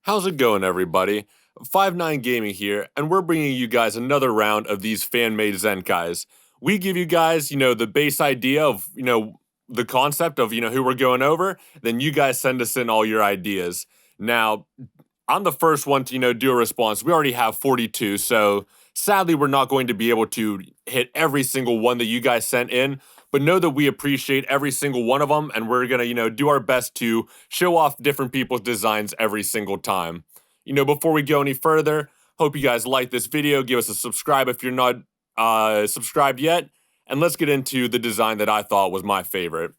How's it going, everybody? 5 9 Gaming here, and we're bringing you guys another round of these fan-made Zenkais. We give you guys, the base idea of, the concept of, who we're going over. Then you guys send us in all your ideas. Now, I'm the first one to, do a response. We already have 42, so sadly, we're not going to be able to hit every single one that you guys sent in. But know that we appreciate every single one of them, and we're gonna, do our best to show off different people's designs every single time. Before we go any further, hope you guys like this video. Give us a subscribe if you're not subscribed yet, and let's get into the design that I thought was my favorite.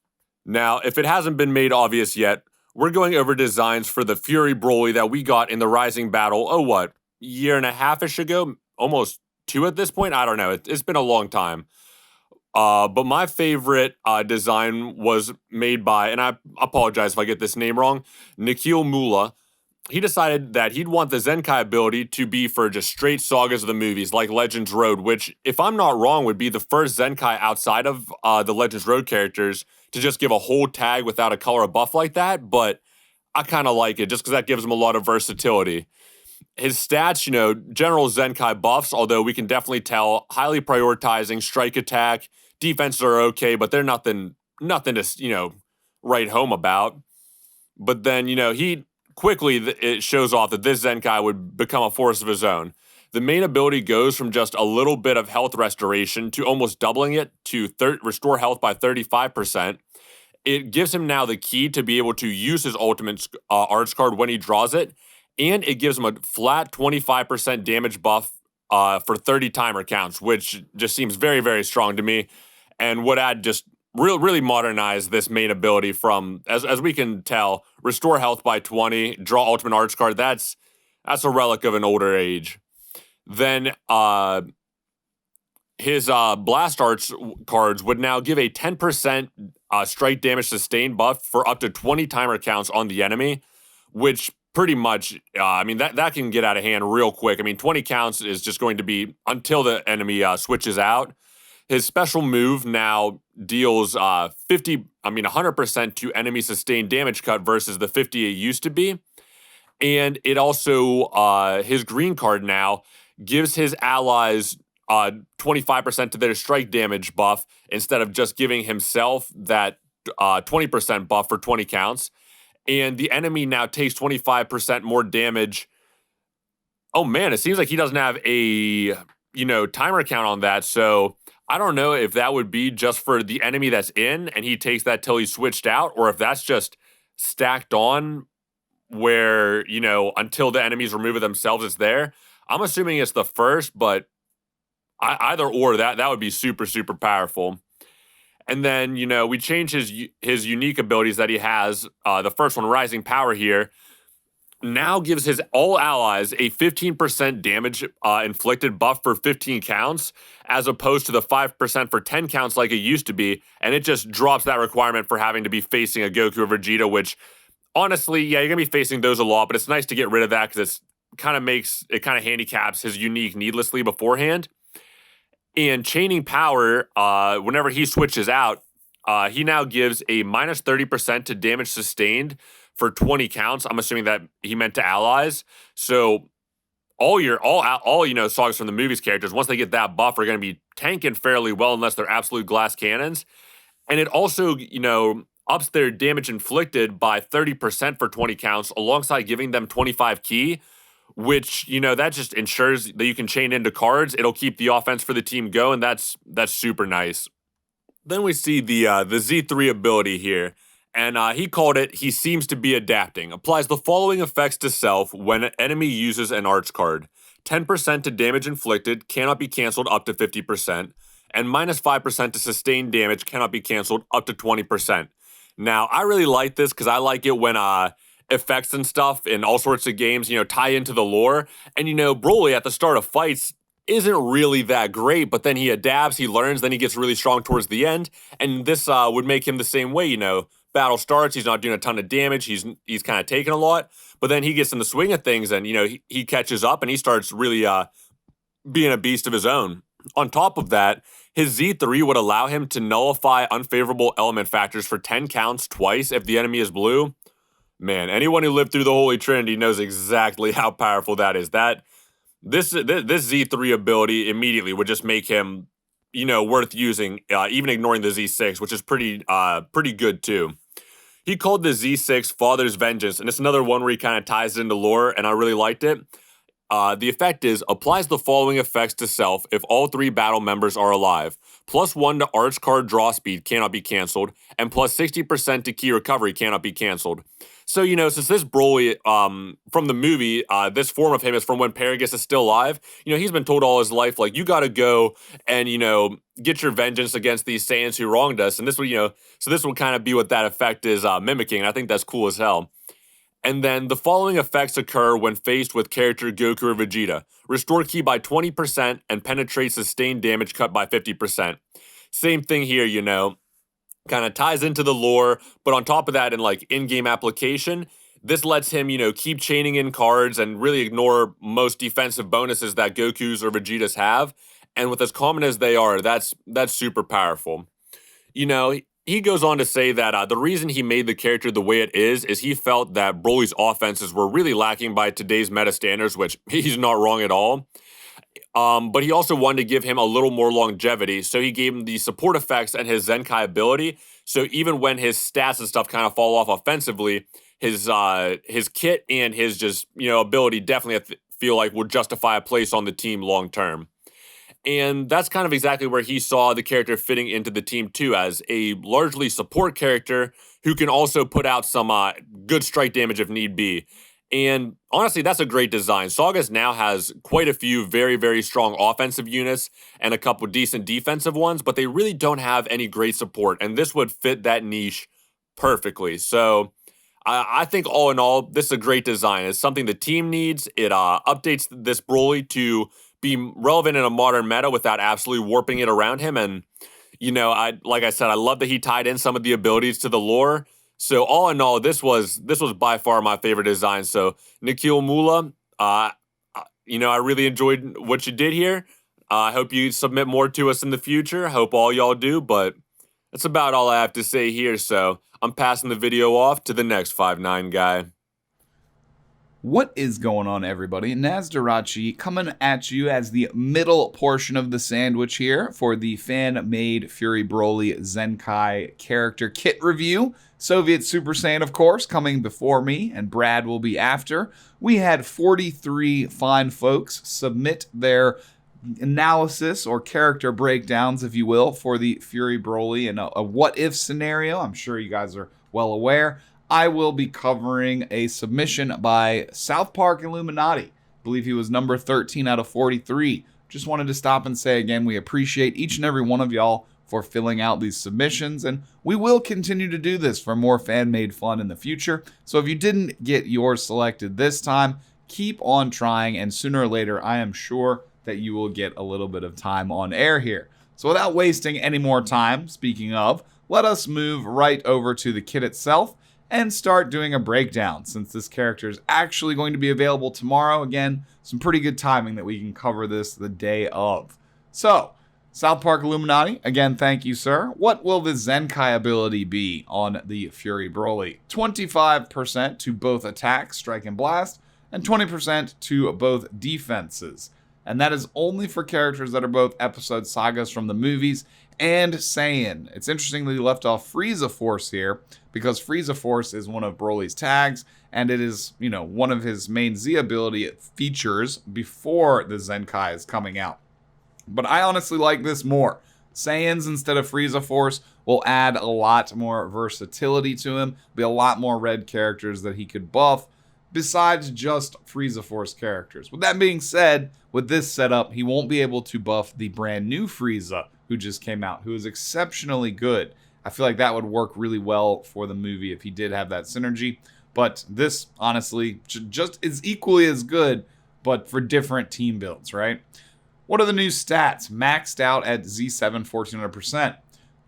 Now, if it hasn't been made obvious yet, we're going over designs for the Fury Broly that we got in the Rising Battle, year and a half-ish ago? Almost 2 at this point? I don't know. It's been a long time. But my favorite design was made by, and I apologize if I get this name wrong, Nikhil Mula. He decided that he'd want the Zenkai ability to be for just straight sagas of the movies, like Legends Road, which, if I'm not wrong, would be the first Zenkai outside of the Legends Road characters to just give a whole tag without a color or buff like that. But I kind of like it just because that gives him a lot of versatility. His stats, general Zenkai buffs, although we can definitely tell, highly prioritizing, strike attack, defenses are okay, but they're nothing to, write home about. But then, he quickly, it shows off that this Zenkai would become a force of his own. The main ability goes from just a little bit of health restoration to almost doubling it to restore health by 35%. It gives him now the key to be able to use his ultimate arts card when he draws it, and it gives him a flat 25% damage buff for 30 timer counts, which just seems very, very strong to me, and would add just really modernize this main ability from, as we can tell, restore health by 20, draw ultimate arts card. That's a relic of an older age. Then his blast arts cards would now give a 10% strike damage sustained buff for up to 20 timer counts on the enemy, which pretty much, that can get out of hand real quick. 20 counts is just going to be until the enemy switches out. His special move now deals 100% to enemy sustained damage cut versus the 50 it used to be. And it also, his green card now gives his allies 25% to their strike damage buff instead of just giving himself that 20% buff for 20 counts. And the enemy now takes 25% more damage. Oh man, it seems like he doesn't have a, timer count on that. So I don't know if that would be just for the enemy that's in and he takes that till he's switched out, or if that's just stacked on where, until the enemies remove it themselves, it's there. I'm assuming it's the first, but either or, that would be super, super powerful. And then, we change his unique abilities that he has. The first one, Rising Power here, now gives his all allies a 15% damage inflicted buff for 15 counts, as opposed to the 5% for 10 counts like it used to be. And it just drops that requirement for having to be facing a Goku or Vegeta, which, honestly, yeah, you're going to be facing those a lot, but it's nice to get rid of that because it kind of handicaps his unique needlessly beforehand. And chaining power, whenever he switches out, he now gives a minus 30% to damage sustained for 20 counts. I'm assuming that he meant to allies. So all sagas from the movies characters, once they get that buff, are going to be tanking fairly well unless they're absolute glass cannons. And it also, ups their damage inflicted by 30% for 20 counts alongside giving them 25 ki, which, that just ensures that you can chain into cards. It'll keep the offense for the team going. That's super nice. Then we see the Z3 ability here, and he called it, he seems to be adapting. Applies the following effects to self when an enemy uses an arts card. 10% to damage inflicted, cannot be canceled up to 50%, and minus 5% to sustained damage, cannot be canceled up to 20%. Now, I really like this because I like it when effects and stuff in all sorts of games, tie into the lore. And, Broly at the start of fights isn't really that great, but then he adapts, he learns, then he gets really strong towards the end. And this would make him the same way, battle starts, he's not doing a ton of damage, he's kind of taking a lot, but then he gets in the swing of things and, he catches up and he starts really being a beast of his own. On top of that, his Z3 would allow him to nullify unfavorable element factors for 10 counts twice if the enemy is blue. Man, anyone who lived through the Holy Trinity knows exactly how powerful that is. This Z3 ability immediately would just make him, worth using, even ignoring the Z6, which is pretty good too. He called the Z6 Father's Vengeance, and it's another one where he kind of ties it into lore, and I really liked it. The effect is, applies the following effects to self if all 3 battle members are alive. +1 to arch card draw speed cannot be canceled, and plus 60% to key recovery cannot be canceled. So, since this Broly, from the movie, this form of him is from when Paragus is still alive, he's been told all his life, like, you gotta go and, get your vengeance against these Saiyans who wronged us. And this will, so this will kind of be what that effect is mimicking. And I think that's cool as hell. And then the following effects occur when faced with character Goku or Vegeta. Restore ki by 20% and penetrate sustained damage cut by 50%. Same thing here, kind of ties into the lore, but on top of that, in like in-game application, this lets him, keep chaining in cards and really ignore most defensive bonuses that Goku's or Vegeta's have. And with as common as they are, that's super powerful. He goes on to say that the reason he made the character the way it is he felt that Broly's offenses were really lacking by today's meta standards, which he's not wrong at all. But he also wanted to give him a little more longevity, so he gave him the support effects and his Zenkai ability. So even when his stats and stuff kind of fall off offensively, his kit and his just ability definitely feel like would justify a place on the team long term. And that's kind of exactly where he saw the character fitting into the team too, as a largely support character who can also put out some good strike damage if need be. And honestly, that's a great design. Sagas now has quite a few very, very strong offensive units and a couple decent defensive ones, but they really don't have any great support. And this would fit that niche perfectly. So I think all in all, this is a great design. It's something the team needs. It updates this Broly to be relevant in a modern meta without absolutely warping it around him. And, like I said, I love that he tied in some of the abilities to the lore. So all in all, this was by far my favorite design. So Nikhil Mula, I really enjoyed what you did here. I hope you submit more to us in the future. I hope all y'all do, but that's about all I have to say here. So I'm passing the video off to the next 5'9" guy. What is going on, everybody? Nazdarachi coming at you as the middle portion of the sandwich here for the fan-made Fury Broly Zenkai character kit review. Soviet Super Saiyan, of course, coming before me, and Brad will be after. We had 43 fine folks submit their analysis or character breakdowns, if you will, for the Fury Broly in a what-if scenario. I'm sure you guys are well aware. I will be covering a submission by South Park Illuminati. I believe he was number 13 out of 43. Just wanted to stop and say again, we appreciate each and every one of y'all for filling out these submissions, and we will continue to do this for more fan-made fun in the future. So if you didn't get yours selected this time, keep on trying, and sooner or later, I am sure that you will get a little bit of time on air here. So without wasting any more time, speaking of, let us move right over to the kit itself and start doing a breakdown, since this character is actually going to be available tomorrow. Again, some pretty good timing that we can cover this the day of. So, South Park Illuminati, again, thank you, sir. What will the Zenkai ability be on the Fury Broly? 25% to both attack, strike, and blast, and 20% to both defenses. And that is only for characters that are both episode sagas from the movies and Saiyan. It's interesting that he left off Frieza Force here, because Frieza Force is one of Broly's tags, and it is, one of his main Z ability features before the Zenkai is coming out. But I honestly like this more. Saiyans instead of Frieza Force will add a lot more versatility to him, be a lot more red characters that he could buff, besides just Frieza Force characters. With that being said, with this setup, he won't be able to buff the brand new Frieza who just came out, who is exceptionally good. I feel like that would work really well for the movie if he did have that synergy. But this, honestly, just is equally as good, but for different team builds, right? What are the new stats? Maxed out at Z7 1400%.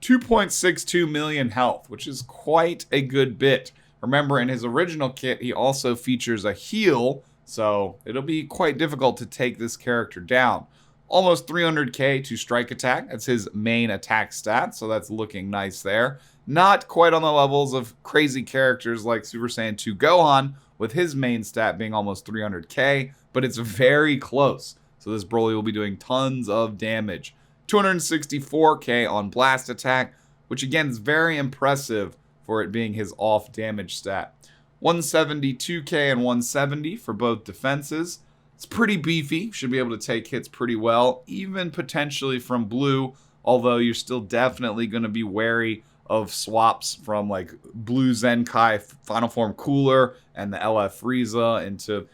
2.62 million health, which is quite a good bit. Remember, in his original kit, he also features a heal, so it'll be quite difficult to take this character down. Almost 300k to strike attack. That's his main attack stat, so that's looking nice there. Not quite on the levels of crazy characters like Super Saiyan 2 Gohan, with his main stat being almost 300k, but it's very close. So this Broly will be doing tons of damage. 264k on blast attack, which again is very impressive for it being his off damage stat. 172k and 170 for both defenses. It's pretty beefy. Should be able to take hits pretty well, even potentially from blue, although you're still definitely going to be wary of swaps from like blue Zenkai Final Form Cooler and the LF Frieza into,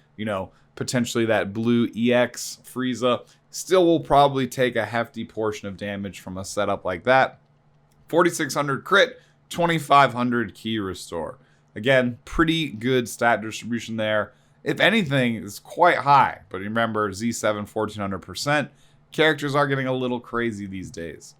potentially that blue EX Frieza. Still will probably take a hefty portion of damage from a setup like that. 4600 crit, 2500 key restore. Again, pretty good stat distribution there. If anything, it's quite high. But remember, Z7 1400%. Characters are getting a little crazy these days.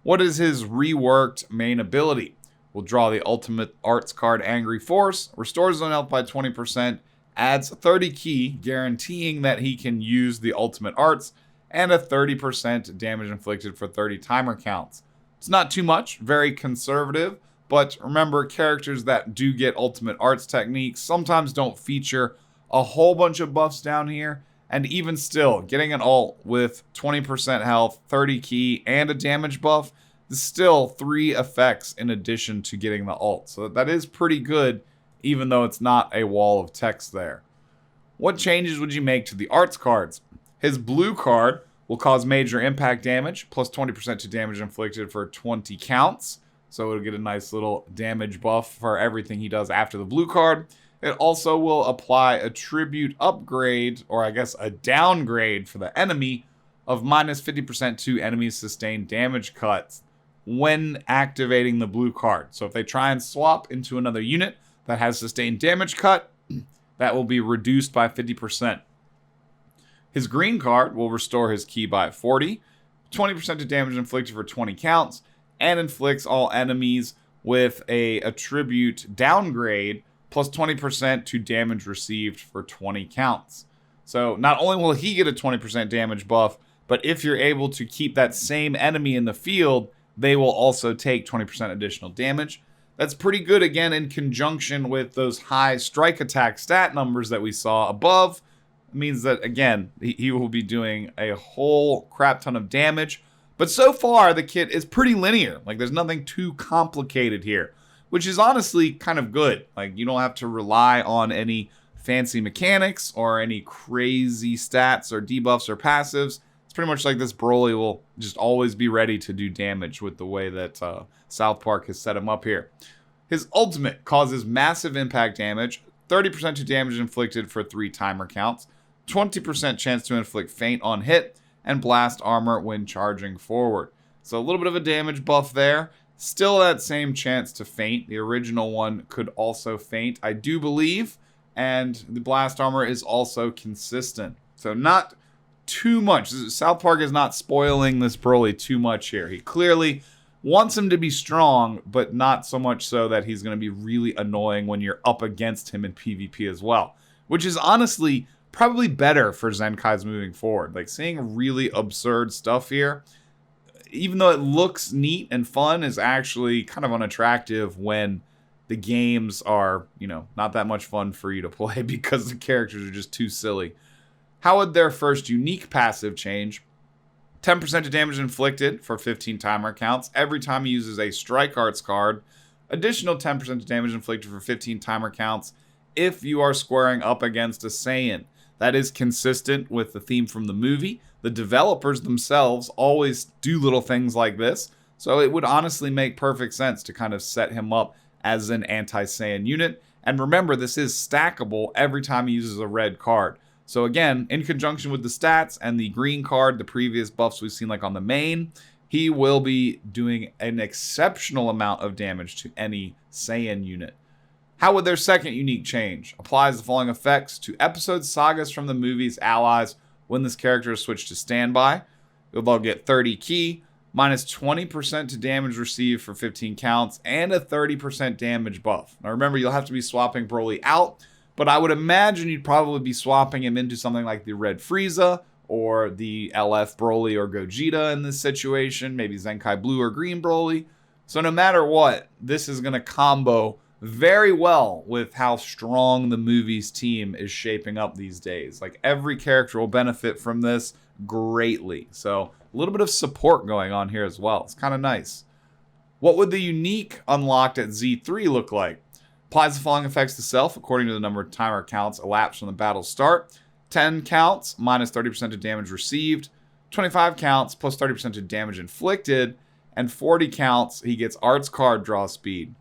What is his reworked main ability? We'll draw the Ultimate Arts card Angry Force, restores zone health by 20%, adds 30 ki, guaranteeing that he can use the Ultimate Arts, and a 30% damage inflicted for 30 timer counts. It's not too much, very conservative, but remember, characters that do get Ultimate Arts techniques sometimes don't feature a whole bunch of buffs down here, and even still, getting an ult with 20% health, 30 ki, and a damage buff is still 3 effects in addition to getting the ult. So that is pretty good, even though it's not a wall of text there. What changes would you make to the arts cards? His blue card will cause major impact damage, plus 20% to damage inflicted for 20 counts. So it'll get a nice little damage buff for everything he does after the blue card. It also will apply a tribute upgrade, or I guess a downgrade for the enemy, of minus 50% to enemies' sustained damage cuts when activating the blue card. So if they try and swap into another unit that has sustained damage cut, that will be reduced by 50%. His green card will restore his ki by 40, 20% to damage inflicted for 20 counts, and inflicts all enemies with a attribute downgrade plus 20% to damage received for 20 counts. So not only will he get a 20% damage buff, but if you're able to keep that same enemy in the field, they will also take 20% additional damage. That's pretty good, again, in conjunction with those high strike attack stat numbers that we saw above. It means that, again, he will be doing a whole crap ton of damage. But so far, the kit is pretty linear. Like, there's nothing too complicated here, which is honestly kind of good. Like, you don't have to rely on any fancy mechanics or any crazy stats or debuffs or passives. It's pretty much like this Broly will just always be ready to do damage with the way that South Park has set him up here. His ultimate causes massive impact damage, 30% to damage inflicted for 3 timer counts, 20% chance to inflict faint on hit, and blast armor when charging forward. So a little bit of a damage buff there. Still that same chance to faint. The original one could also faint, I do believe. And the blast armor is also consistent. So not too much. South Park is not spoiling this Broly too much here. He clearly wants him to be strong, but not so much so that he's going to be really annoying when you're up against him in PvP as well. Which is honestly probably better for Zenkai's moving forward. Like, seeing really absurd stuff here, even though it looks neat and fun, is actually kind of unattractive when the games are, not that much fun for you to play because the characters are just too silly. How would their first unique passive change? 10% to damage inflicted for 15 timer counts every time he uses a Strike Arts card. Additional 10% to damage inflicted for 15 timer counts if you are squaring up against a Saiyan. That is consistent with the theme from the movie. The developers themselves always do little things like this, so it would honestly make perfect sense to kind of set him up as an anti-Saiyan unit. And remember, this is stackable every time he uses a red card. So again, in conjunction with the stats and the green card, the previous buffs we've seen like on the main, he will be doing an exceptional amount of damage to any Saiyan unit. How would their second unique change? Applies the following effects to episode sagas from the movie's allies when this character is switched to standby. They'll get 30 ki, minus 20% to damage received for 15 counts, and a 30% damage buff. Now remember, you'll have to be swapping Broly out, but I would imagine you'd probably be swapping him into something like the Red Frieza or the LF Broly or Gogeta in this situation, maybe Zenkai Blue or Green Broly. So no matter what, this is going to combo very well with how strong the movie's team is shaping up these days. Like, every character will benefit from this greatly. So a little bit of support going on here as well. It's kind of nice. What would the unique unlocked at Z3 look like? Applies the following effects to self according to the number of timer counts elapsed from the battle start. 10 counts, minus 30% of damage received. 25 counts, plus 30% of damage inflicted. And 40 counts, he gets arts card draw speed.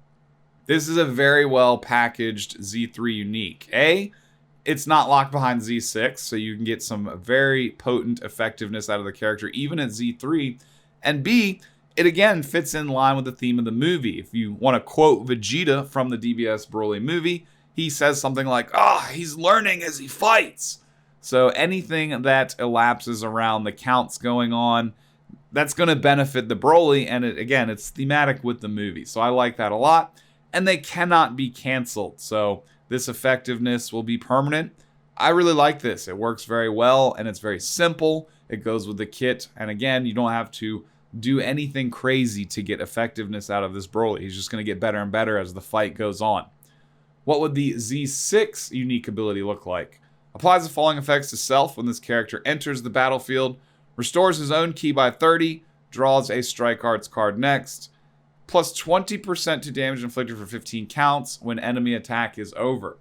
This is a very well packaged Z3 unique. It's not locked behind Z6, so you can get some very potent effectiveness out of the character even at Z3. And B, it again fits in line with the theme of the movie. If you want to quote Vegeta from the DBS Broly movie, he says something like, he's learning as he fights. So anything that elapses around the counts going on, that's going to benefit the Broly, and it's thematic with the movie. So I like that a lot. And they cannot be canceled, so this effectiveness will be permanent. I really like this. It works very well, and it's very simple. It goes with the kit, and again, you don't have to do anything crazy to get effectiveness out of this Broly. He's just going to get better and better as the fight goes on. What would the Z6 unique ability look like? Applies the following effects to self when this character enters the battlefield. Restores his own ki by 30. Draws a strike arts card next. Plus 20% to damage inflicted for 15 counts when enemy attack is over.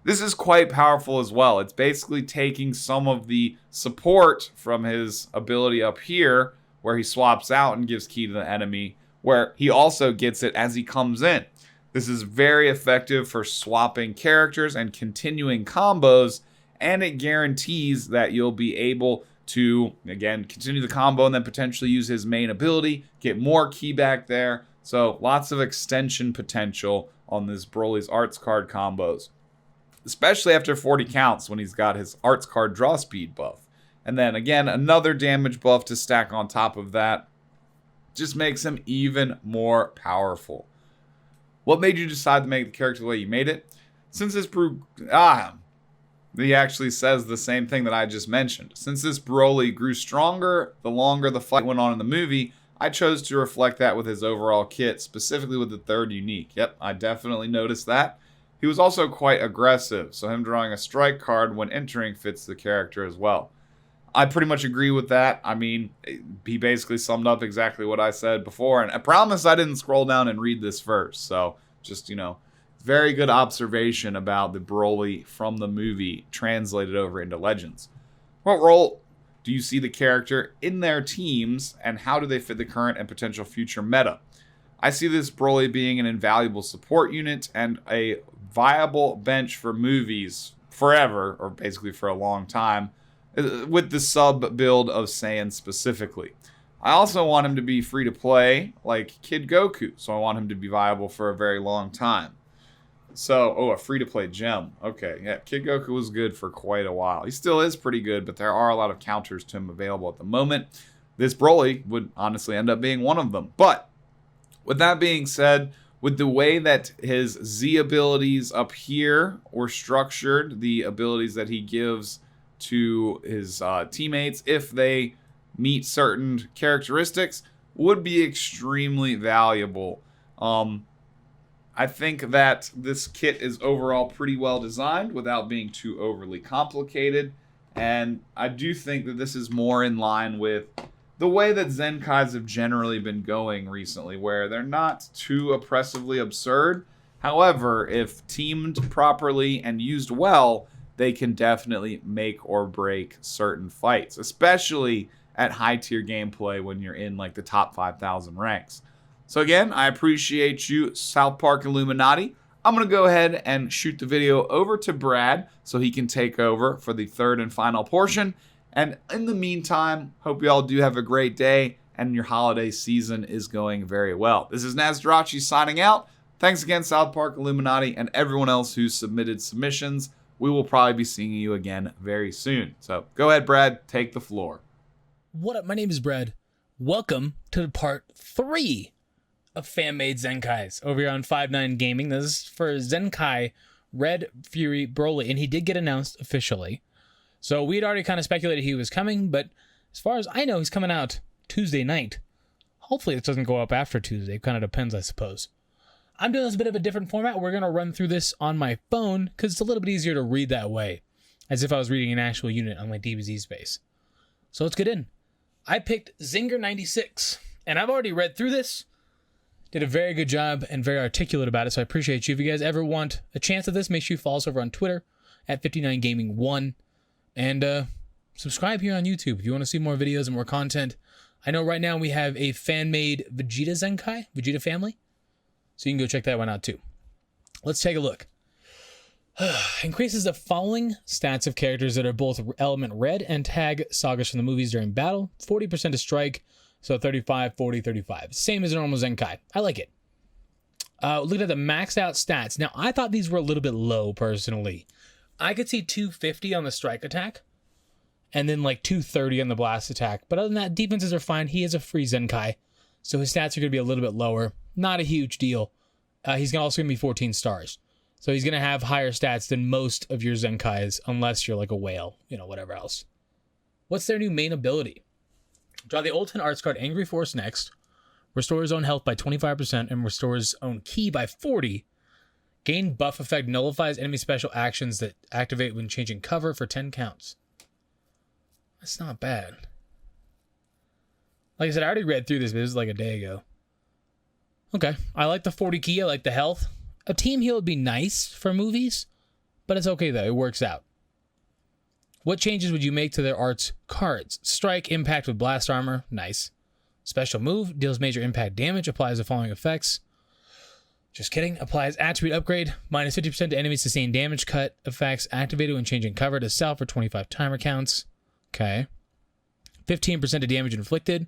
This is quite powerful as well. It's basically taking some of the support from his ability up here, where he swaps out and gives ki to the enemy, where he also gets it as he comes in. This is very effective for swapping characters and continuing combos, and it guarantees that you'll be able to, again, continue the combo and then potentially use his main ability, get more ki back there. So lots of extension potential on this Broly's arts card combos, especially after 40 counts when he's got his arts card draw speed buff. And then again, another damage buff to stack on top of that just makes him even more powerful. What made you decide to make the character the way you made it? Since this he actually says the same thing that I just mentioned. Since this Broly grew stronger the longer the fight went on in the movie, I chose to reflect that with his overall kit, specifically with the third unique. Yep, I definitely noticed that. He was also quite aggressive, so him drawing a strike card when entering fits the character as well. I pretty much agree with that. I mean, he basically summed up exactly what I said before, and I promise I didn't scroll down and read this first, so just, very good observation about the Broly from the movie translated over into Legends. What role do you see the character in their teams, and how do they fit the current and potential future meta? I see this Broly being an invaluable support unit and a viable bench for movies forever, or basically for a long time, with the sub build of Saiyan specifically. I also want him to be free to play like Kid Goku, so I want him to be viable for a very long time. So, a free-to-play gem. Okay, yeah, Kid Goku was good for quite a while. He still is pretty good, but there are a lot of counters to him available at the moment. This Broly would honestly end up being one of them. But, with that being said, with the way that his Z abilities up here were structured, the abilities that he gives to his teammates, if they meet certain characteristics, would be extremely valuable. I think that this kit is overall pretty well designed without being too overly complicated. And I do think that this is more in line with the way that Zenkais have generally been going recently, where they're not too oppressively absurd. However, if teamed properly and used well, they can definitely make or break certain fights, especially at high tier gameplay when you're in like the top 5,000 ranks. So again, I appreciate you, South Park Illuminati. I'm going to go ahead and shoot the video over to Brad so he can take over for the third and final portion. And in the meantime, hope you all do have a great day and your holiday season is going very well. This is Nazdarachi signing out. Thanks again, South Park Illuminati, and everyone else who submitted submissions. We will probably be seeing you again very soon. So go ahead, Brad, take the floor. What up? My name is Brad. Welcome to part 3 of fan-made Zenkais over here on 5-9 Gaming. This is for Zenkai Red Fury Broly, and he did get announced officially. So we'd already kind of speculated he was coming, but as far as I know, he's coming out Tuesday night. Hopefully this doesn't go up after Tuesday. It kind of depends, I suppose. I'm doing this a bit of a different format. We're going to run through this on my phone because it's a little bit easier to read that way, as if I was reading an actual unit on my DBZ space. So let's get in. I picked Zinger 96, and I've already read through this. Did a very good job and very articulate about it, so I appreciate you. If you guys ever want a chance at this, make sure you follow us over on Twitter at 59gaming1, and subscribe here on YouTube if you want to see more videos and more content. I know right now we have a fan-made Vegeta Zenkai, Vegeta family, so you can go check that one out too. Let's take a look. Increases the following stats of characters that are both element red and tag sagas from the movies during battle. 40% to strike, so 35, 40, 35. Same as a normal Zenkai. I like it. Look at the maxed out stats. Now, I thought these were a little bit low, personally. I could see 250 on the strike attack, and then like 230 on the blast attack. But other than that, defenses are fine. He is a free Zenkai, so his stats are going to be a little bit lower. Not a huge deal. He's also going to be 14 stars. So he's going to have higher stats than most of your Zenkais, unless you're like a whale, whatever else. What's their new main ability? Draw the Old 10 Arts card Angry Force next. Restore his own health by 25% and restore his own ki by 40. Gain buff effect nullifies enemy special actions that activate when changing cover for 10 counts. That's not bad. Like I said, I already read through this, but this was like a day ago. Okay, I like the 40 ki, I like the health. A team heal would be nice for movies, but it's okay though, it works out. What changes would you make to their arts cards? Strike, impact with blast armor, nice. Special move, deals major impact damage, applies the following effects. Just kidding, applies attribute upgrade, minus 50% to enemies sustained damage cut, effects activated when changing cover to self for 25 timer counts. Okay. 15% of damage inflicted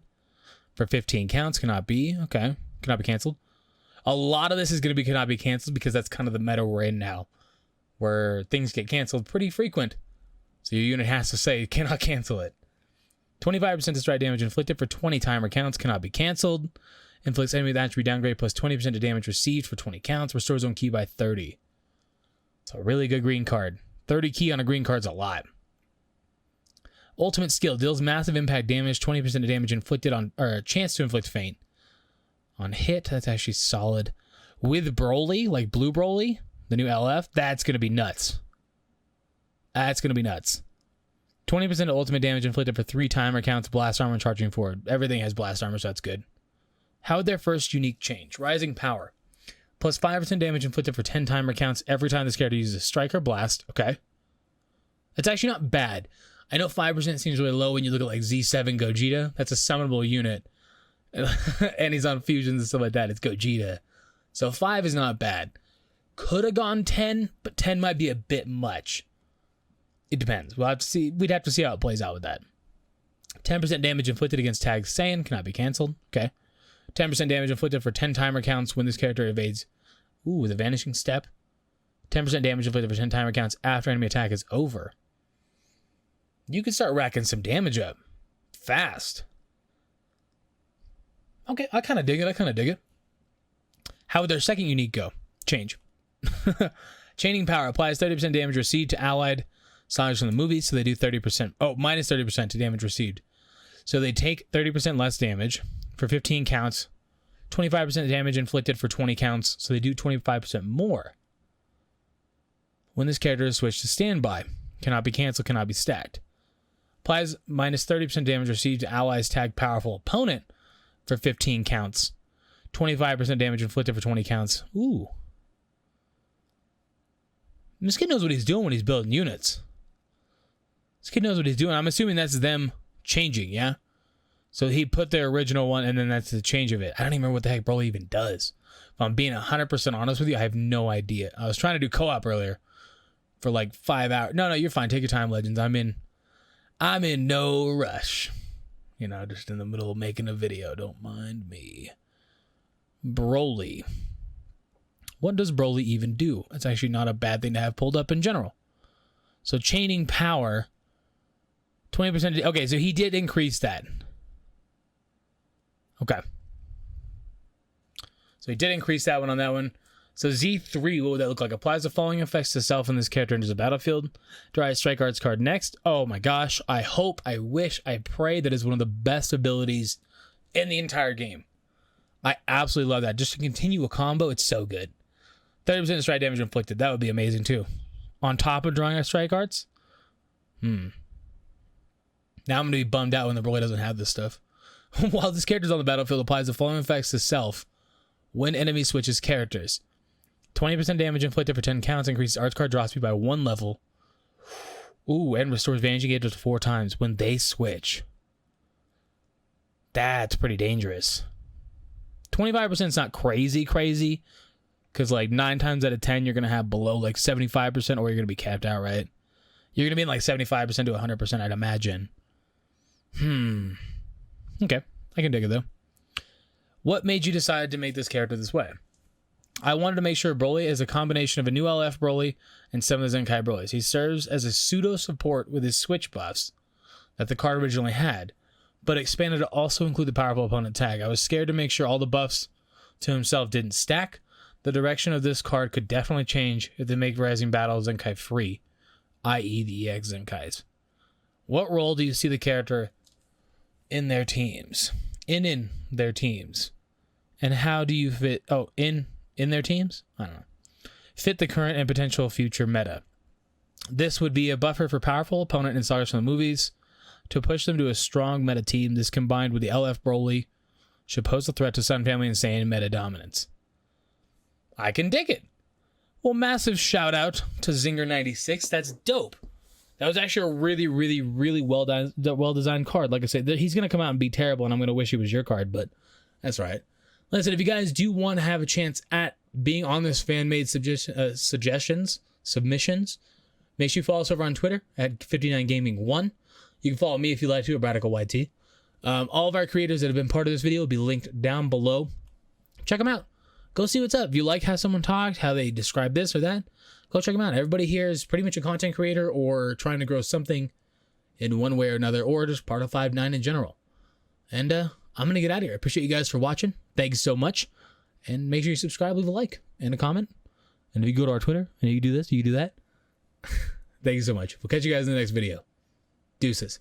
for 15 counts, cannot be, okay, cannot be canceled. A lot of this is going to be cannot be canceled because that's kind of the meta we're in now, where things get canceled pretty frequent. So your unit has to say, cannot cancel it. 25% to strike damage inflicted for 20 timer counts, cannot be canceled. Inflicts enemy with attribute downgrade plus 20% to damage received for 20 counts. Restores own ki by 30. It's a really good green card. 30 ki on a green card's a lot. Ultimate skill deals massive impact damage, 20% of damage inflicted on, or a chance to inflict faint. On hit, that's actually solid. With Broly, like Blue Broly, the new LF, that's going to be nuts. That's going to be nuts. 20% of ultimate damage inflicted for 3 timer counts, blast armor, and charging forward. Everything has blast armor, so that's good. How would their first unique change? Rising power. Plus 5% damage inflicted for 10 timer counts every time this character uses a strike or blast. Okay. That's actually not bad. I know 5% seems really low when you look at like Z7 Gogeta. That's a summonable unit. And he's on fusions and stuff like that. It's Gogeta. So 5 is not bad. Could have gone 10, but 10 might be a bit much. It depends. We'll have to see. We'd have to see how it plays out with that. 10% damage inflicted against tagged Saiyan cannot be canceled. Okay. 10% damage inflicted for 10 timer counts when this character evades. Ooh, the vanishing step. 10% damage inflicted for 10 timer counts after enemy attack is over. You can start racking some damage up fast. Okay, I kind of dig it. How would their second unique go? Change. Chaining power applies 30% damage received to allied sagas from the movies, so they do 30%. Oh, minus 30% to damage received. So they take 30% less damage for 15 counts, 25% damage inflicted for 20 counts, so they do 25% more. When this character is switched to standby, cannot be canceled, cannot be stacked. Applies minus 30% damage received to allies tagged powerful opponent for 15 counts. 25% damage inflicted for 20 counts. Ooh. And this kid knows what he's doing when he's building units. This kid knows what he's doing. I'm assuming that's them changing, yeah? So he put their original one, and then that's the change of it. I don't even remember what the heck Broly even does. If I'm being 100% honest with you, I have no idea. I was trying to do co-op earlier for like 5 hours. No, you're fine. Take your time, Legends. I'm in no rush. Just in the middle of making a video. Don't mind me. Broly. What does Broly even do? It's actually not a bad thing to have pulled up in general. So chaining power, 20%. Okay, so he did increase that. Okay. So he did increase that one on that one. So Z3, what would that look like? Applies the following effects to self and this character enters the battlefield. Draw a Strike Arts card next. Oh my gosh. I hope, I wish, I pray that is one of the best abilities in the entire game. I absolutely love that. Just to continue a combo, it's so good. 30% strike damage inflicted. That would be amazing too. On top of drawing a Strike Arts. Now I'm going to be bummed out when the Broly doesn't have this stuff. While this character is on the battlefield, applies the following effects to self when enemy switches characters. 20% damage inflicted for 10 counts, increases arts card draw speed by 1 level. Ooh, and restores vantage gauges 4 times when they switch. That's pretty dangerous. 25% is not crazy, because like 9 times out of 10, you're going to have below like 75%, or you're going to be capped out, right? You're going to be in like 75% to 100%, I'd imagine. Okay, I can dig it though. What made you decide to make this character this way? I wanted to make sure Broly is a combination of a new LF Broly and some of the Zenkai Brolys. He serves as a pseudo support with his switch buffs that the card originally had, but expanded to also include the powerful opponent tag. I was scared to make sure all the buffs to himself didn't stack. The direction of this card could definitely change if they make Rising Battle Zenkai free, i.e. the EX Zenkais. What role do you see the character in their teams? In their teams. And how do you fit... Oh, in their teams? I don't know. Fit the current and potential future meta. This would be a buffer for powerful opponent in sagas from the movies to push them to a strong meta team. This combined with the LF Broly should pose a threat to Sun Family and Saiyan meta dominance. I can dig it. Well, massive shout out to Zinger96. That's dope. That was actually a really well designed card. Like I said, he's going to come out and be terrible, and I'm going to wish he was your card, but that's all right. Listen, if you guys do want to have a chance at being on this fan-made submissions, make sure you follow us over on Twitter at 59gaming1. You can follow me if you like to, at RadicalYT. All of our creators that have been part of this video will be linked down below. Check them out. Go see what's up. If you like how someone talked, how they describe this or that, go check them out. Everybody here is pretty much a content creator or trying to grow something in one way or another, or just part of 5ix9ine in general. And I'm going to get out of here. I appreciate you guys for watching. Thanks so much. And make sure you subscribe, leave a like, and a comment. And if you go to our Twitter, and you do this, you do that. Thank you so much. We'll catch you guys in the next video. Deuces.